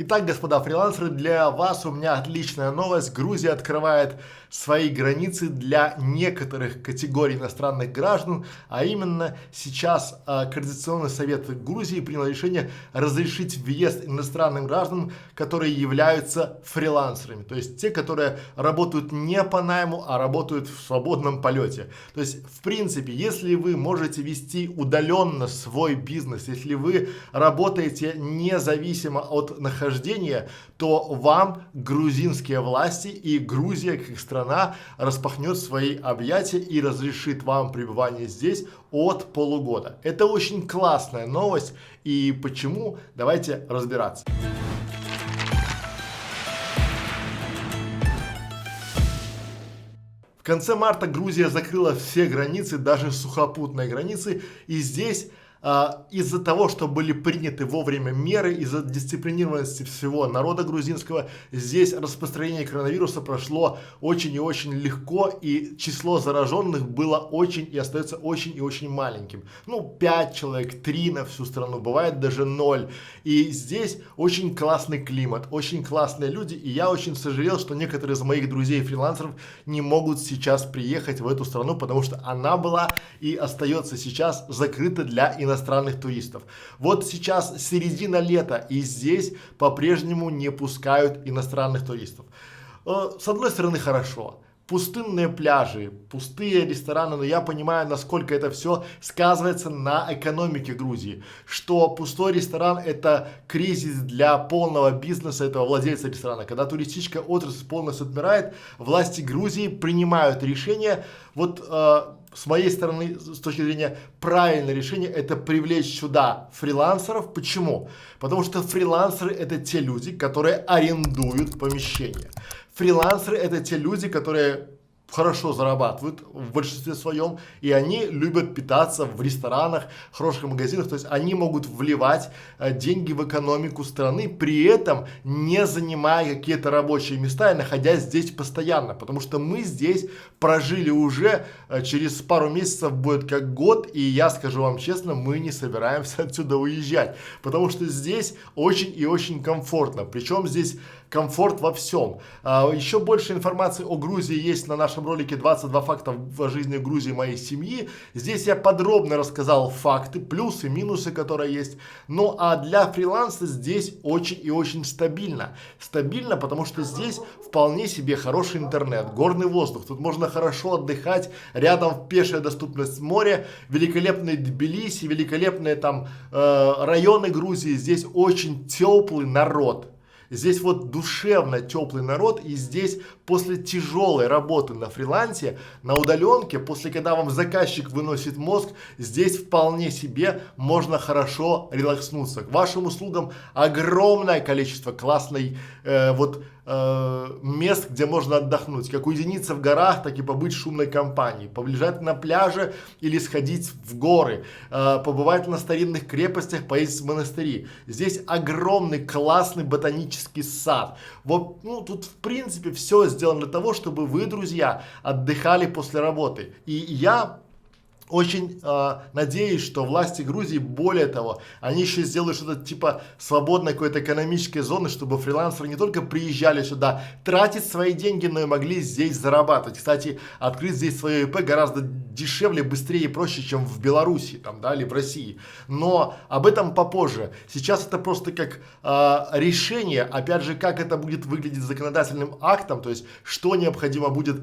Итак, господа фрилансеры, для вас у меня отличная новость. Грузия открывает свои границы для некоторых категорий иностранных граждан, а именно сейчас Координационный совет Грузии принял решение разрешить въезд иностранным гражданам, которые являются фрилансерами, то есть те, которые работают не по найму, а работают в свободном полете. То есть, в принципе, если вы можете вести удаленно свой бизнес, если вы работаете независимо от нахождения, то вам грузинские власти и Грузия как страна распахнет свои объятия и разрешит вам пребывание здесь от полугода. Это очень классная новость, и почему? Давайте разбираться. В конце марта Грузия закрыла все границы, даже сухопутные границы, и здесь из-за того, что были приняты вовремя меры, из-за дисциплинированности всего народа грузинского, здесь распространение коронавируса прошло очень и очень легко, и число зараженных было очень и остается очень и очень маленьким. Ну, 5 человек, 3 на всю страну, бывает даже 0. И здесь очень классный климат, очень классные люди, и я очень сожалел, что некоторые из моих друзей-фрилансеров не могут сейчас приехать в эту страну, потому что она была и остается сейчас закрыта для иностранных туристов. Вот сейчас середина лета, и здесь по-прежнему не пускают иностранных туристов. С одной стороны, хорошо. Пустынные пляжи, пустые рестораны, но я понимаю, насколько это все сказывается на экономике Грузии. Что пустой ресторан – это кризис для полного бизнеса этого владельца ресторана. Когда туристическая отрасль полностью отмирает, власти Грузии принимают решение, вот с моей стороны, с точки зрения правильное решение, это привлечь сюда фрилансеров. Почему? Потому что фрилансеры – это те люди, которые арендуют помещения. Фрилансеры – это те люди, которые хорошо зарабатывают в большинстве своем, и они любят питаться в ресторанах, хороших магазинах, то есть они могут вливать деньги в экономику страны, при этом не занимая какие-то рабочие места и находясь здесь постоянно, потому что мы здесь прожили уже, через пару месяцев будет как год, и я скажу вам честно, мы не собираемся отсюда уезжать, потому что здесь очень и очень комфортно, причем здесь комфорт во всем. Еще больше информации о Грузии есть на нашем ролике 22 факта в жизни Грузии моей семьи. Здесь я подробно рассказал факты, плюсы, минусы, которые есть. Ну а для фриланса здесь очень и очень стабильно. Стабильно, потому что здесь вполне себе хороший интернет, горный воздух. Тут можно хорошо отдыхать, рядом пешая доступность моря, великолепные Тбилиси, великолепные там районы Грузии. Здесь очень теплый народ. Здесь вот душевно теплый народ, и здесь после тяжелой работы на фрилансе, на удаленке, после когда вам заказчик выносит мозг, здесь вполне себе можно хорошо релакснуться. К вашим услугам огромное количество классной мест, где можно отдохнуть, как уединиться в горах, так и побыть в шумной компании, полежать на пляже или сходить в горы, побывать на старинных крепостях, поесть в монастыри. Здесь огромный классный ботанический сад. Вот, ну, тут в принципе все сделано для того, чтобы вы, друзья, отдыхали после работы. И я очень надеюсь, что власти Грузии, более того, они еще сделают что-то типа свободной какой-то экономической зоны, чтобы фрилансеры не только приезжали сюда тратить свои деньги, но и могли здесь зарабатывать. Кстати, открыть здесь свое ИП гораздо дешевле, быстрее и проще, чем в Беларуси там, да, или в России. Но об этом попозже. Сейчас это просто как решение, опять же, как это будет выглядеть законодательным актом, то есть что необходимо будет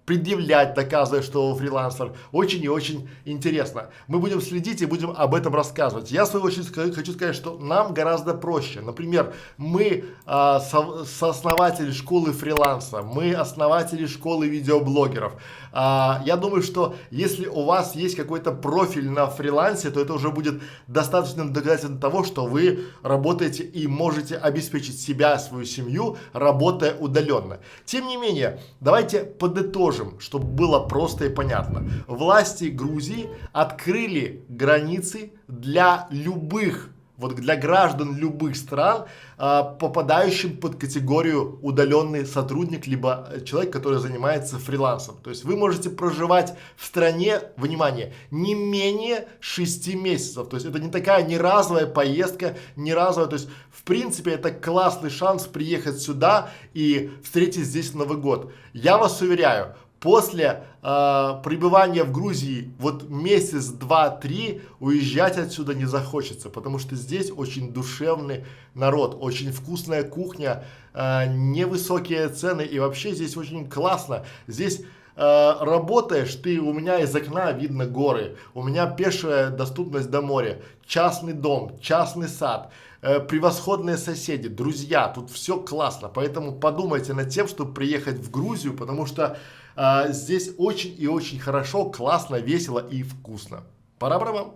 предъявлять, доказывая, что вы фрилансер. Очень и очень интересно. Мы будем следить и будем об этом рассказывать. Я, в свою очередь, хочу сказать, что нам гораздо проще. Например, мы сооснователи школы фриланса, мы основатели школы видеоблогеров. Я думаю, что если у вас есть какой-то профиль на фрилансе, то это уже будет достаточным доказательством того, что вы работаете и можете обеспечить себя, свою семью, работая удаленно. Тем не менее, давайте подытожим, чтобы было просто и понятно. Власти Грузии открыли границы для любых вот для граждан любых стран, попадающим под категорию удаленный сотрудник, либо человек, который занимается фрилансом. То есть вы можете проживать в стране, внимание, не менее 6 месяцев. То есть это не такая не разовая поездка, не разовая. То есть в принципе это классный шанс приехать сюда и встретить здесь Новый год. Я вас уверяю, после пребывания в Грузии вот месяц, два, три уезжать отсюда не захочется, потому что здесь очень душевный народ, очень вкусная кухня, невысокие цены и вообще здесь очень классно. Здесь работаешь ты, у меня из окна видно горы, у меня пешая доступность до моря, частный дом, частный сад, превосходные соседи, друзья, тут все классно, поэтому подумайте над тем, чтобы приехать в Грузию, потому что здесь очень и очень хорошо, классно, весело и вкусно. Пора-пора вам.